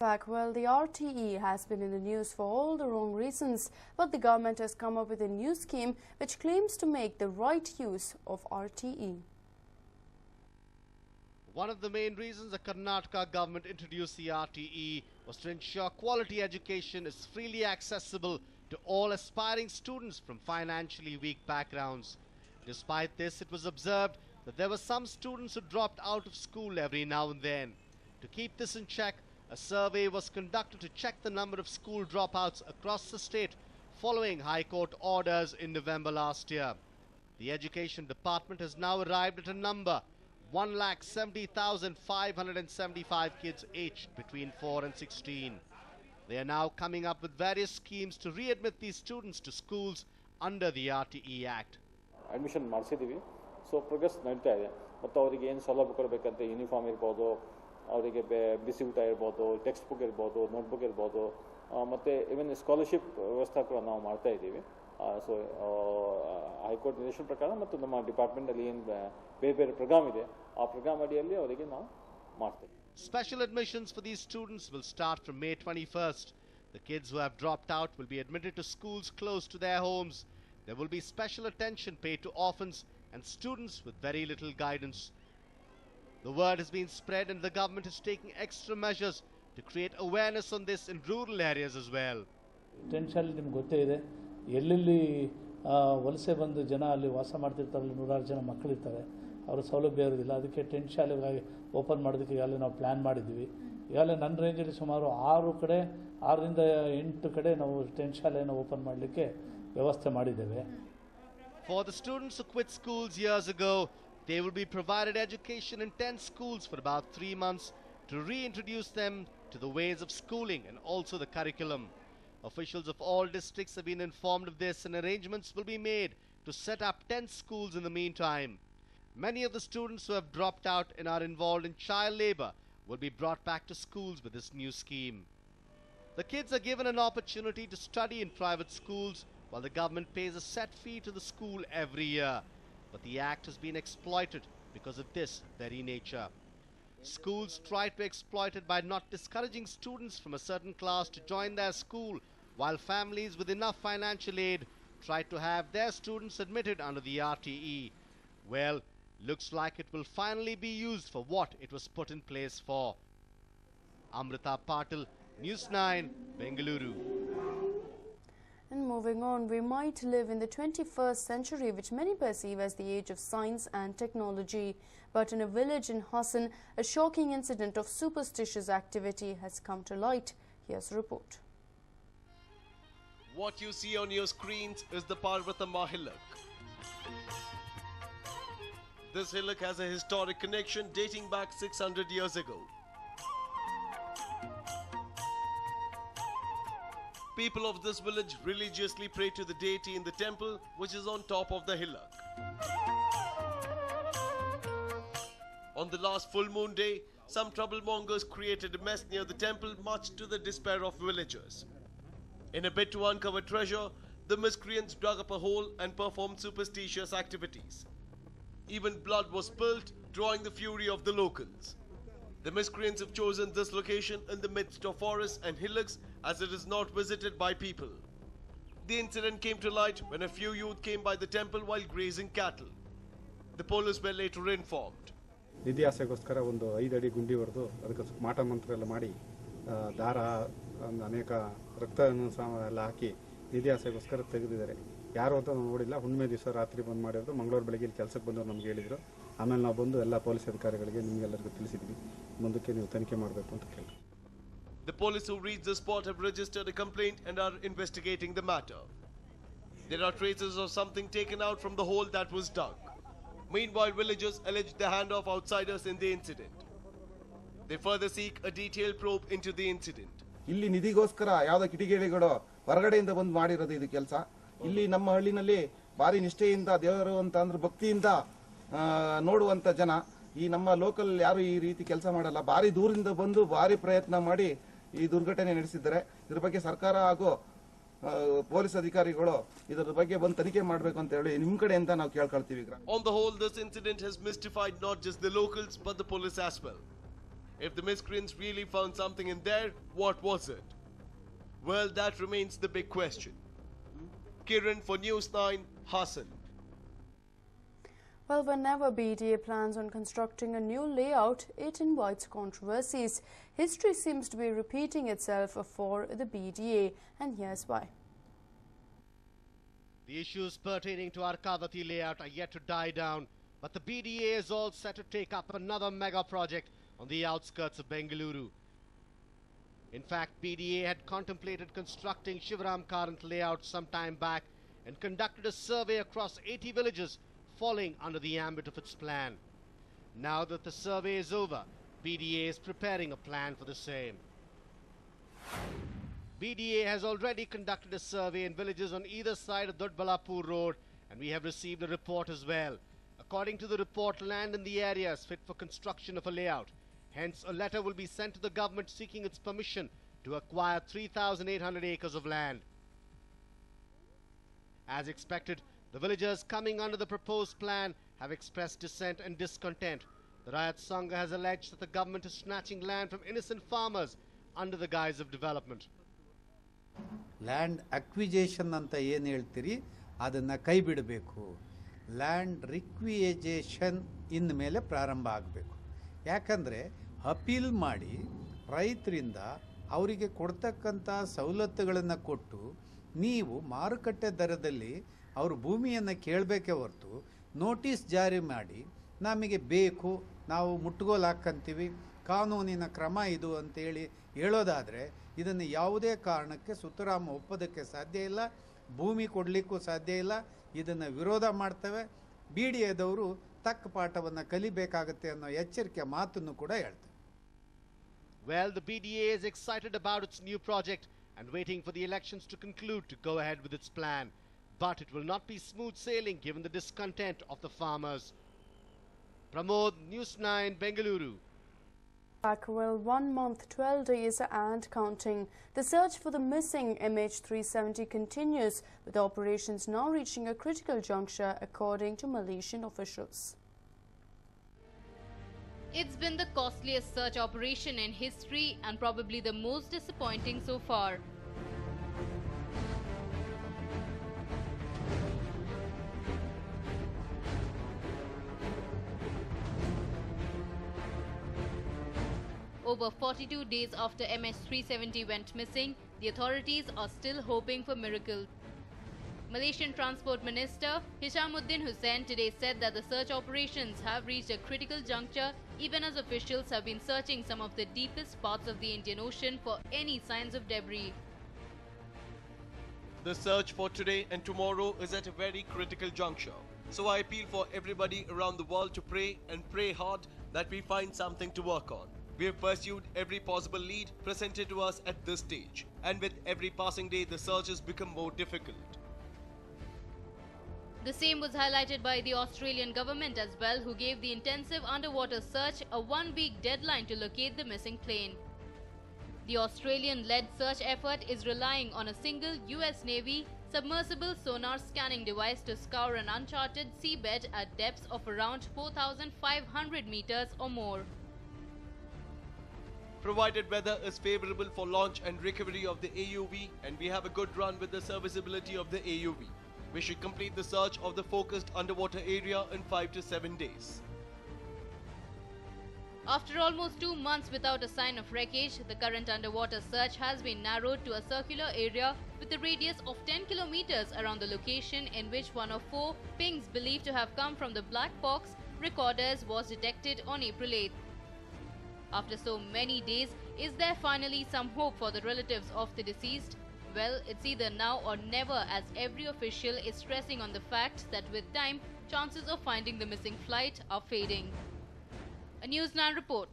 Back. Well, the RTE has been in the news for all the wrong reasons, but the government has come up with a new scheme which claims to make the right use of RTE. One of the main reasons the Karnataka government introduced the RTE was to ensure quality education is freely accessible to all aspiring students from financially weak backgrounds. Despite this, it was observed that there were some students who dropped out of school every now and then. To keep this in check, a survey was conducted to check the number of school dropouts across the state following High Court orders in November last year. The Education Department has now arrived at a number: 1,70,575 kids aged between 4 and 16. They are now coming up with various schemes to readmit these students to schools under the RTE Act. Admission ಮಾಡಿಸಿದೀವಿ. So progress ನಡೀತಾ ಇದೆ. ಮತ್ತು ಅವರಿಗೆ ಏನು ಸೌಲಭ್ಯ ಕೊಡಬೇಕಂತ uniform ಇರಬಹುದು, ಅವರಿಗೆ ಬಿಸಿ ಊಟ ಇರಬಹುದು, ಟೆಕ್ಸ್ಟ್ ಬುಕ್ ಇರಬಹುದು, ನೋಟ್ ಬುಕ್ ಇರಬಹುದು, ಮತ್ತೆ ಈವನ್ ಸ್ಕಾಲರ್ಶಿಪ್ ವ್ಯವಸ್ಥೆ ಕೂಡ ನಾವು ಮಾಡ್ತಾ ಇದ್ದೀವಿ. ಸೊ ಹೈಕೋರ್ಟ್ ನಿರ್ದೇಶನ ಪ್ರಕಾರ ಮತ್ತು ನಮ್ಮ ಡಿಪಾರ್ಟ್ಮೆಂಟ್ ಅಲ್ಲಿ ಏನು ಬೇರೆ ಬೇರೆ ಪ್ರೋಗ್ರಾಮ್ ಇದೆ ಆ ಪ್ರೋಗ್ರಾಮ್ ಅಡಿಯಲ್ಲಿ ಅವರಿಗೆ ನಾವು ಮಾಡ್ತೀವಿ. Special admissions for these students will start from May 21st. The kids who have dropped out will be admitted to schools close to their homes. There will be special attention paid to orphans and students with very little guidance. The word has been spread and the government is taking extra measures to create awareness on this in rural areas as well. Potential ನಿಮಗೆ ಗೊತ್ತೇ ಇದೆ, ಎಲ್ಲೆಲ್ಲಿ ವಲಸೆ ಬಂದು ಜನ ಅಲ್ಲಿ ವಾಸ ಮಾಡ್ತಿರ್ತಾರಲ್ಲ, ನೂರಾರು ಜನ ಮಕ್ಕಳಿರ್ತಾರೆ, ಅವರ ಸೌಲಭ್ಯ ಇರೋದಿಲ್ಲ. ಅದಕ್ಕೆ ಟೆಂಟ್ ಶಾಲೆಗಾಗಿ ಓಪನ್ ಮಾಡೋದಕ್ಕೆ ಈಗಾಗಲೇ ನಾವು ಪ್ಲ್ಯಾನ್ ಮಾಡಿದ್ದೀವಿ. ಈಗಾಗಲೇ ನನ್ನ ರೇಂಜಲ್ಲಿ ಸುಮಾರು 6ರಿಂದ 8 ಕಡೆ ನಾವು ಟೆಂಟ್ ಶಾಲೆಯನ್ನು ಓಪನ್ ಮಾಡಲಿಕ್ಕೆ ವ್ಯವಸ್ಥೆ ಮಾಡಿದ್ದೇವೆ. For the students who quit schools years ago, they will be provided education in 10 schools for about 3 months to reintroduce them to the ways of schooling and also the curriculum. Officials of all districts have been informed of this and arrangements will be made to set up 10 schools in the meantime. Many of the students who have dropped out and are involved in child labor will be brought back to schools with this new scheme. The kids are given an opportunity to study in private schools while the government pays a set fee to the school every year. But the act has been exploited because of this very nature. Schools try to exploit it by not discouraging students from a certain class to join their school, while families with enough financial aid try to have their students admitted under the RTE. Well, looks like it will finally be used for what it was put in place for. Amrita Patil, News9, Bengaluru. And moving on, we might live in the 21st century, which many perceive as the age of science and technology. But in a village in Hassan, a shocking incident of superstitious activity has come to light. Here's a report. What you see on your screens is the Parvatama hillock. This hillock has a historic connection dating back 600 years ago. People of this village religiously pray to the deity in the temple, which is on top of the hillock. On the last full moon day, some troublemongers created a mess near the temple, much to the despair of villagers. In a bid to uncover treasure, the miscreants dug up a hole and performed superstitious activities. Even blood was spilled, drawing the fury of the locals. The miscreants have chosen this location in the midst of forests and hillocks as it is not visited by people. The incident came to light when a few youth came by the temple while grazing cattle. The police were later informed. ನಿಧಿ ಆಸೆಗೋಸ್ಕರ ಒಂದು 5 ಅಡಿ ಗುಂಡಿ ಹೊಡೆದು ಅದಕ್ಕೆ ಮಾಟ ಮಂತ್ರ ಎಲ್ಲ ಮಾಡಿ ದಾರ ಅನೇಕ ರಕ್ತವನ್ನು ಎಲ್ಲ ಹಾಕಿ ನಿಧಿ ಆಸೆಗೋಸ್ಕರ ತೆಗೆದಿದ್ದಾರೆ. ಯಾರು ಅಂತ ನಾವು ನೋಡಿಲ್ಲ. ಹುಣ್ಣಿಮೆ ದಿವಸ ರಾತ್ರಿ ಬಂದು ಮಾಡಿರೋದು. ಮಂಗಳವಾರ ಬೆಳಗ್ಗೆ ಇಲ್ಲಿ ಕೆಲಸಕ್ಕೆ ಬಂದವರು ನಮ್ಗೆ ಹೇಳಿದ್ರು. ಆಮೇಲೆ ನಾವು ಬಂದು ಎಲ್ಲ ಪೊಲೀಸ್ ಅಧಿಕಾರಿಗಳಿಗೆ ನಿಮಗೆಲ್ಲರಿಗೂ ತಿಳಿಸಿದ್ವಿ. ಮುಂದಕ್ಕೆ ನೀವು ತನಿಖೆ ಮಾಡಬೇಕು ಅಂತ ಕೇಳಿ. The police who reached the spot have registered a complaint and are investigating the matter. There are traces of something taken out from the hole that was dug. Meanwhile, villagers allege the hand of outsiders in the incident. They further seek a detailed probe into the incident. ಇಲ್ಲಿ ನಿಧಿಗೋಸ್ಕರ ಯಾವುದೋ ಕಿಡಿಗೇಡಿಗಳು ಹೊರಗಡೆಯಿಂದ ಬಂದು ಮಾಡಿರೋದು ಇದು ಕೆಲಸ. ಇಲ್ಲಿ ನಮ್ಮ ಹಳ್ಳಿನಲ್ಲಿ ಭಾರಿ ನಿಷ್ಠೆಯಿಂದ ದೇವರು ಅಂತ ಅಂದ್ರೆ ಭಕ್ತಿಯಿಂದ ನೋಡುವಂತ ಜನ, ಈ ನಮ್ಮ ಲೋಕಲ್ ಯಾರು ಈ ರೀತಿ ಕೆಲಸ ಮಾಡಲ್ಲ. ಭಾರಿ ದೂರದಿಂದ ಬಂದು ಭಾರಿ ಪ್ರಯತ್ನ ಮಾಡಿ ಈ ದುರ್ಘಟನೆ ನಡೆಸಿದ್ದಾರೆ. ಇದ್ರ ಬಗ್ಗೆ ಸರ್ಕಾರ ಹಾಗೂ ಪೊಲೀಸ್ ಅಧಿಕಾರಿಗಳು ಇದರ ಬಗ್ಗೆ ಬಂದು ತನಿಖೆ ಮಾಡಬೇಕು ಅಂತ ಹೇಳಿ ನಿಮ್ಮ ಕಡೆಯಿಂದ ನಾವು ಕೇಳ್ಕೊಳ್ತೀವಿ. On the whole, this incident has mystified not just the locals but the police as well. If the miscreants really found something in there, what was it? Well, that remains the big question. Kiran for News 9, Hassan. Well, whenever BDA plans on constructing a new layout, it invites controversies. History seems to be repeating itself for the BDA, and here's why. The issues pertaining to Arkavati layout are yet to die down, but the BDA is all set to take up another mega project on the outskirts of Bengaluru. In fact, BDA had contemplated constructing Shivaram Karant layout some time back and conducted a survey across 80 villages falling under the ambit of its plan. Now that the survey is over, BDA is preparing a plan for the same. BDA has already conducted a survey in villages on either side of Dodbalapur Road, and we have received a report as well. According to the report, land in the area is fit for construction of a layout. Hence, a letter will be sent to the government seeking its permission to acquire 3,800 acres of land. As expected, the villagers coming under the proposed plan have expressed dissent and discontent. The Rayat Sangha has alleged that the government is snatching land from innocent farmers under the guise of development. Land acquisition ಅಂತ ಏನು ಹೇಳ್ತೀರಿ ಅದನ್ನು ಕೈ ಬಿಡಬೇಕು. Land ರಿಕ್ವಿಯೇಜೇಷನ್ ಇನ್ ಮೇಲೆ ಪ್ರಾರಂಭ ಆಗಬೇಕು. ಯಾಕಂದರೆ ಅಪೀಲ್ ಮಾಡಿ ರೈತರಿಂದ ಅವರಿಗೆ ಕೊಡ್ತಕ್ಕಂಥ ಸವಲತ್ತುಗಳನ್ನು ಕೊಟ್ಟು ನೀವು ಮಾರುಕಟ್ಟೆ ದರದಲ್ಲಿ ಅವ್ರ ಭೂಮಿಯನ್ನು ಕೇಳಬೇಕೇ ಹೊರತು ನೋಟಿಸ್ ಜಾರಿ ಮಾಡಿ ನಮಗೆ ಬೇಕು, ನಾವು ಮುಟ್ಟುಗೋಲು ಹಾಕ್ಕಂತೀವಿ, ಕಾನೂನಿನ ಕ್ರಮ ಇದು ಅಂತೇಳಿ ಹೇಳೋದಾದರೆ ಇದನ್ನು ಯಾವುದೇ ಕಾರಣಕ್ಕೆ ಸುತ್ತರಾಮ ಒಪ್ಪೋದಕ್ಕೆ ಸಾಧ್ಯ ಇಲ್ಲ, ಭೂಮಿ ಕೊಡಲಿಕ್ಕೂ ಸಾಧ್ಯ ಇಲ್ಲ. ಇದನ್ನು ವಿರೋಧ ಮಾಡ್ತೇವೆ. BDAದವರು ತಕ್ಕ ಪಾಠವನ್ನು ಕಲಿಬೇಕಾಗುತ್ತೆ ಅನ್ನೋ ಎಚ್ಚರಿಕೆ ಮಾತನ್ನು ಕೂಡ ಹೇಳ್ತೇವೆ. Well, the BDA is excited about its new project and waiting for the elections to conclude to go ahead with its plan. But it will not be smooth sailing given the discontent of the farmers. Pramod, News 9, Bengaluru. Well, 1 month, 12 days and counting. The search for the missing MH370 continues, with operations now reaching a critical juncture, according to Malaysian officials. It's been the costliest search operation in history and probably the most disappointing so far. Over 42 days after MH370 went missing, the authorities are still hoping for miracle. Malaysian Transport Minister Hishamuddin Hussain today said that the search operations have reached a critical juncture even as officials have been searching some of the deepest parts of the Indian Ocean for any signs of debris. The search for today and tomorrow is at a very critical juncture. So I appeal for everybody around the world to pray and pray hard that we find something to work on. We have pursued every possible lead presented to us at this stage, and with every passing day the search has become more difficult. The same was highlighted by the Australian government as well, who gave the intensive underwater search a 1-week deadline to locate the missing plane. The Australian-led search effort is relying on a single US Navy submersible sonar scanning device to scour an uncharted seabed at depths of around 4,500 meters or more. Provided weather is favorable for launch and recovery of the AUV and we have a good run with the serviceability of the AUV, we should complete the search of the focused underwater area in 5 to 7 days. After almost 2 months without a sign of wreckage, the current underwater search has been narrowed to a circular area with a radius of 10 kilometers around the location in which one of 4 pings believed to have come from the black box recorders was detected on April 8th. After so many days, is there finally some hope for the relatives of the deceased? Well, it's either now or never, as every official is stressing on the fact that with time, chances of finding the missing flight are fading. A News9 report.